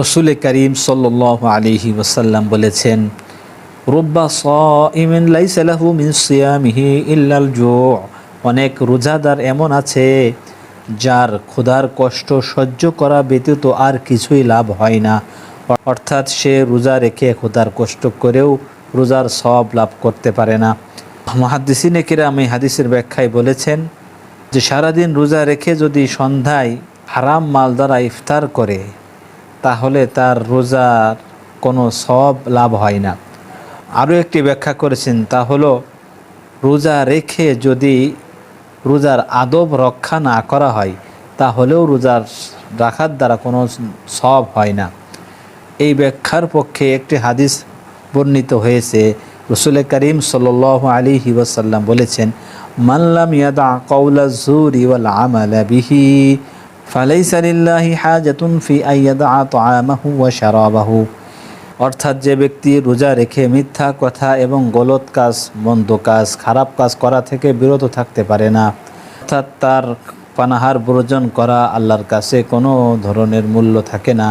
রসুল করিম সাল্লাল্লাহু আলাইহি ওয়াসাল্লাম বলেছেন, রুব্বা সাইমিন লাইসা লাহু মিন সিয়ামিহি ইল্লাল জু'। অনেক রোজাদার এমন আছে যার ক্ষুধার কষ্ট সহ্য করা ব্যতীত আর কিছুই লাভ হয় না। অর্থাৎ সে রোজা রেখে ক্ষুধার কষ্ট করেও রোজার সওয়াব লাভ করতে পারে না। মুহাদ্দিসিনে কিরাম এই হাদিসের ব্যাখ্যায় বলেছেন যে সারাদিন রোজা রেখে যদি সন্ধ্যায় হারাম মাল দ্বারা ইফতার করে তাহলে তার রোজার কোনো সওয়াব লাভ হয় না। আরও একটি ব্যাখ্যা করেছেন, তা হলো রোজা রেখে যদি রোজার আদব রক্ষা না করা হয় তাহলেও রোজার রাখার দ্বারা কোনো সওয়াব হয় না। এই ব্যাখ্যার পক্ষে একটি হাদিস বর্ণিত হয়েছে। রসুল করিম সাল্লাল্লাহু আলাইহি ওয়াসাল্লাম বলেছেন, মান লাম ইয়াদা কাওলা যুরি ওয়াল আমালা বিহি ফালাইসা লিল্লাহি হাজাতুন ফি আইয়াদা তাআমাহু ওয়া শারাবাহু। অর্থাৎ যে ব্যক্তি রোজা রেখে মিথ্যা কথা এবং গলত কাজ, মন্দ কাজ, খারাপ কাজ করা থেকে বিরত থাকতে পারে না, অর্থাৎ তার পানাহার বর্জন করা আল্লাহর কাছে কোনো ধরনের মূল্য থাকে না।